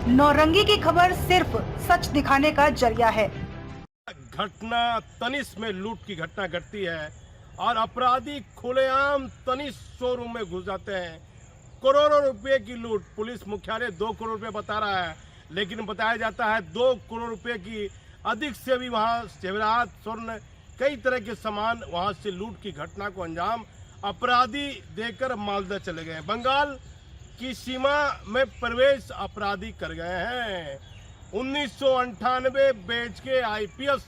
नौरंगी की खबर सिर्फ सच दिखाने का जरिया है। घटना तनिष्क में लूट की घटना घटती है और अपराधी खुलेआम तनिष्क शोरूम में घुस जाते हैं। करोड़ों रुपए की लूट। पुलिस मुख्यालय 2 करोड़ रुपए बता रहा है, लेकिन बताया जाता है 2 करोड़ रुपए की अधिक से भी वहां जेवरात, स्वर्ण, कई तरह के सामान वहां से लूट की घटना को अंजाम अपराधी देकर मालदा चले गए। बंगाल की सीमा में प्रवेश अपराधी कर गए हैं। 1998 बैच के IPS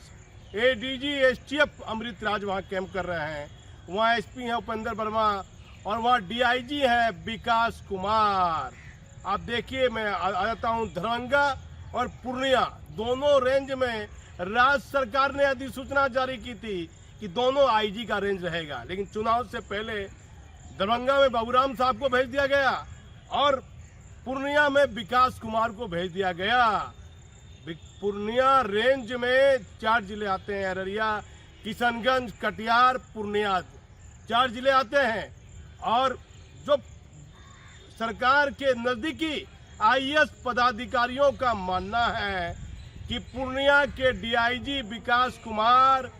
ADG STF Amrit Raj वहाँ कैंप कर रहे हैं। वहाँ एसपी हैं उपेंद्र वर्मा और वहाँ डीआईजी है विकास कुमार। आप देखिए, मैं आ जाता हूँ दरभंगा और पूर्णिया दोनों रेंज में राज्य सरकार ने अधिसूचना जारी की थी कि दोनों आईजी का रेंज रहेगा, लेकिन चुनाव से पहले दरभंगा में बाबूराम साहब को भेज दिया गया और पूर्णिया में विकास कुमार को भेज दिया गया। पूर्णिया रेंज में 4 जिले आते हैं, अररिया, किशनगंज, कटिहार, पूर्णिया, 4 जिले आते हैं। और जो सरकार के नजदीकी आईएएस पदाधिकारियों का मानना है कि पूर्णिया के डीआईजी विकास कुमार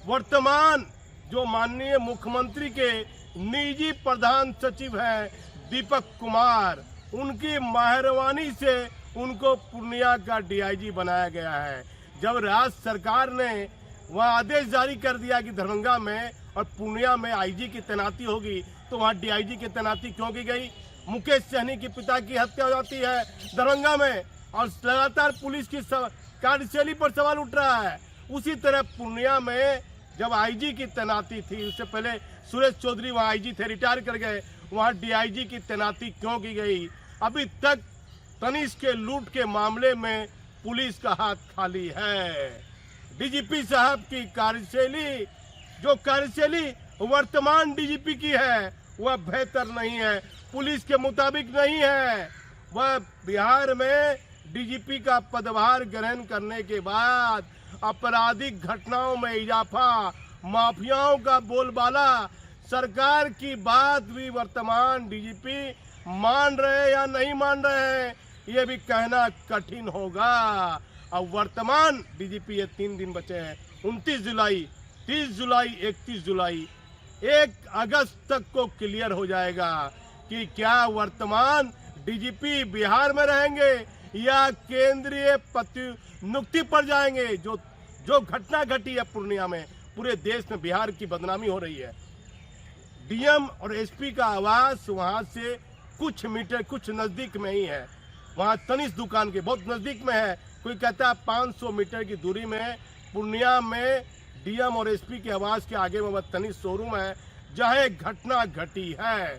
वर्तमान जो माननीय मुख्यमंत्री के निजी प्रधान सचिव हैं दीपक कुमार, उनकी मेहरबानी से उनको पूर्णिया का डीआईजी बनाया गया है। जब राज्य सरकार ने वह आदेश जारी कर दिया कि दरभंगा में और पूर्णिया में आईजी की तैनाती होगी, तो वहाँ डीआईजी की तैनाती क्यों की गई? मुकेश सहनी के पिता की हत्या हो जाती है दरभंगा में और लगातार पुलिस की कार्यशैली पर सवाल उठ रहा है। उसी तरह पूर्णिया में जब आईजी की तैनाती थी, उससे पहले सुरेश चौधरी वहाँ आईजी थे, रिटायर कर गए, वहाँ डीआईजी की तैनाती क्यों की गई? अभी तक तनिष्क के लूट के मामले में पुलिस का हाथ खाली है। डीजीपी साहब की कार्यशैली, जो कार्यशैली वर्तमान डीजीपी की है, वह बेहतर नहीं है, पुलिस के मुताबिक नहीं है। वह बिहार में डीजीपी का पदभार ग्रहण करने के बाद आपराधिक घटनाओं में इजाफा, माफियाओं का बोलबाला, सरकार की बात भी वर्तमान डीजीपी मान रहे या नहीं मान रहे हैं, ये भी कहना कठिन होगा। अब वर्तमान डीजीपी ये 3 दिन बचे हैं, 29 जुलाई, 30 जुलाई, 31 जुलाई, 1 अगस्त तक को क्लियर हो जाएगा कि क्या वर्तमान डीजीपी बिहार में रहेंगे या केंद्रीय प्रतिनियुक्ति पर जाएंगे। जो घटना घटी है पूर्णिया में, पूरे देश में बिहार की बदनामी हो रही है। डीएम और एसपी का आवास वहां से कुछ मीटर, कुछ नजदीक में ही है। वहाँ तनिष्क दुकान के बहुत नजदीक में है। कोई कहता है 500 मीटर की दूरी में पूर्णिया में डीएम और एसपी के आवास के आगे में वह तनिष्क शोरूम है जहाँ एक घटना घटी है।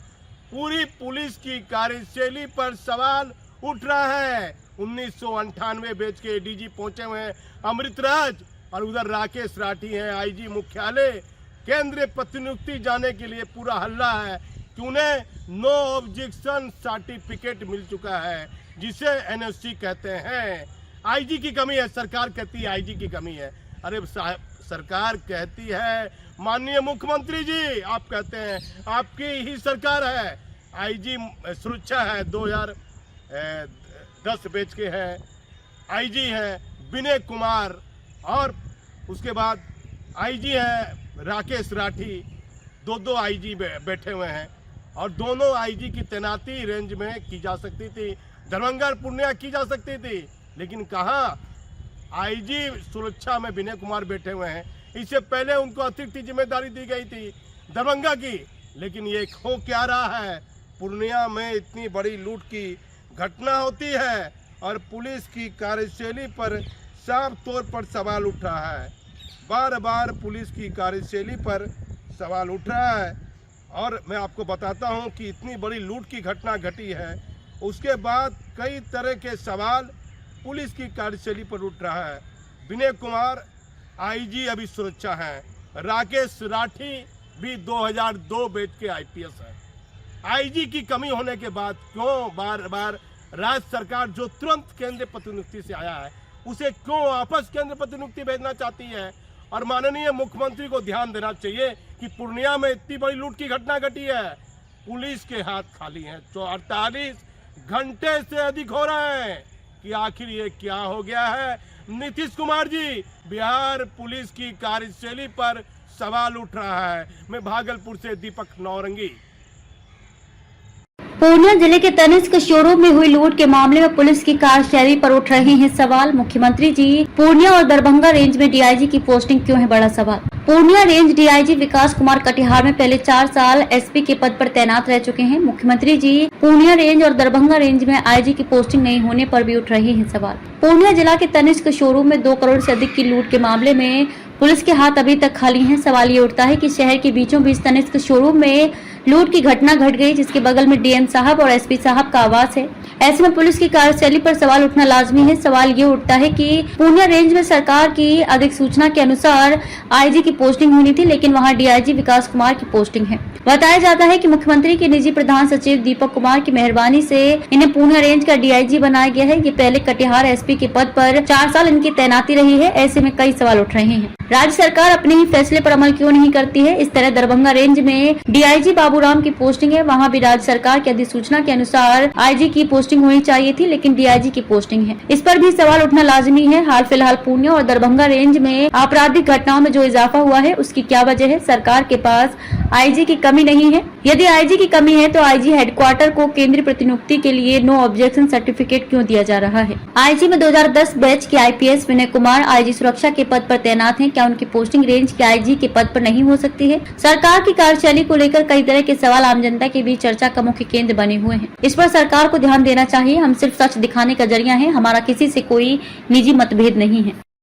पूरी पुलिस की कार्यशैली पर सवाल उठ रहा है। 1998 बैच के एडीजी पहुंचे हुए हैं अमृत राज और उधर राकेश राठी हैं आईजी मुख्यालय। केंद्रीय प्रतिनियुक्ति जाने के लिए पूरा हल्ला है कि उन्हें नो ऑब्जेक्शन सर्टिफिकेट मिल चुका है, जिसे एनओसी कहते हैं। आईजी की कमी है, सरकार कहती है आईजी की कमी है। अरे साहब, सरकार कहती है, माननीय मुख्यमंत्री जी आप कहते हैं आपकी ही सरकार है। आईजी सुरक्षा है 2010 बैच के हैं, आईजी हैं विनय कुमार और उसके बाद आईजी है राकेश राठी। 2 आईजी बैठे हुए हैं और दोनों आईजी की तैनाती रेंज में की जा सकती थी, दरभंगा और पूर्णिया की जा सकती थी, लेकिन कहाँ? आईजी सुरक्षा में विनय कुमार बैठे हुए हैं। इससे पहले उनको अतिरिक्त जिम्मेदारी दी गई थी दरभंगा की, लेकिन ये हो क्या रहा है? पूर्णिया में इतनी बड़ी लूट की घटना होती है और पुलिस की कार्यशैली पर साफ तौर पर सवाल उठ रहा है। बार बार पुलिस की कार्यशैली पर सवाल उठ रहा है। और मैं आपको बताता हूं कि इतनी बड़ी लूट की घटना घटी है, उसके बाद कई तरह के सवाल पुलिस की कार्यशैली पर उठ रहा है। विनय कुमार आईजी अभी सुरक्षा हैं, राकेश राठी भी 2002 बैच के आईपीएस हैं। आईजी की कमी होने के बाद क्यों बार बार राज्य सरकार जो तुरंत केंद्रीय प्रतिनियुक्ति से आया है उसे क्यों वापस केंद्रीय प्रतिनियुक्ति भेजना चाहती है? और माननीय मुख्यमंत्री को ध्यान देना चाहिए कि पूर्णिया में इतनी बड़ी लूट की घटना घटी है, पुलिस के हाथ खाली हैं। 48 घंटे से अधिक हो रहे हैं कि आखिर ये क्या हो गया है। नीतीश कुमार जी, बिहार पुलिस की कार्यशैली पर सवाल उठ रहा है। मैं भागलपुर से दीपक नौरंगी। पूर्णिया जिले के तनिष्क शोरूम में हुई लूट के मामले में पुलिस की कार्यशैली पर उठ रहे हैं सवाल। मुख्यमंत्री जी, पूर्णिया और दरभंगा रेंज में डीआईजी की पोस्टिंग क्यों है, बड़ा सवाल। पूर्णिया रेंज डीआईजी विकास कुमार कटिहार में पहले 4 साल एसपी के पद पर तैनात रह चुके हैं। मुख्यमंत्री जी, पूर्णिया रेंज और दरभंगा रेंज में आईजी की पोस्टिंग नहीं होने पर भी उठ रहे हैं सवाल। पूर्णिया जिला के तनिष्क शोरूम में 2 करोड़ से अधिक की लूट के मामले में पुलिस के हाथ अभी तक खाली हैं। सवाल ये उठता है कि शहर के बीचों बीच तनिष्क शोरूम में लूट की घटना घट गई, जिसके बगल में डीएम साहब और एसपी साहब का आवास है। ऐसे में पुलिस की कार्यशैली पर सवाल उठना लाजमी है। सवाल ये उठता है कि पूर्णिया रेंज में सरकार की अधिक सूचना के अनुसार आईजी की पोस्टिंग होनी थी, लेकिन वहां डीआईजी विकास कुमार की पोस्टिंग है। बताया जाता है कि मुख्यमंत्री के निजी प्रधान सचिव दीपक कुमार की मेहरबानी से इन्हें पूर्णिया रेंज का डीआईजी बनाया गया है। ये पहले कटिहार एसपी के पद पर 4 साल इनकी तैनाती रही है। ऐसे में कई सवाल उठ रहे हैं। राज्य सरकार अपने ही फैसले पर अमल क्यों नहीं करती है। इस तरह दरभंगा रेंज में डीआईजी बाबूराम की पोस्टिंग है, वहाँ भी राज्य सरकार की अधिसूचना के अनुसार आईजी की पोस्टिंग होनी चाहिए थी, लेकिन डीआईजी की पोस्टिंग है। इस पर भी सवाल उठना लाजमी है। हाल फिलहाल पूर्णिया और दरभंगा रेंज में आपराधिक घटनाओं में जो इजाफा हुआ है, उसकी क्या वजह है। सरकार के पास आईजी की कमी नहीं है। यदि आईजी की कमी है तो आईजी हेडक्वार्टर को केंद्रीय प्रतिनियुक्ति के लिए नो ऑब्जेक्शन सर्टिफिकेट क्यों दिया जा रहा है। आईजी में 2010 बैच के आईपीएस विनय कुमार आईजी सुरक्षा के पद पर तैनात हैं। क्या उनकी पोस्टिंग रेंज के आईजी के पद पर नहीं हो सकती है। सरकार की कार्यशैली को लेकर कई तरह के सवाल आम जनता के बीच चर्चा का मुख्य केंद्र बने हुए हैं। इस पर सरकार को ध्यान देना चाहिए। हम सिर्फ सच दिखाने का जरिया है, हमारा किसी से कोई निजी मतभेद नहीं है।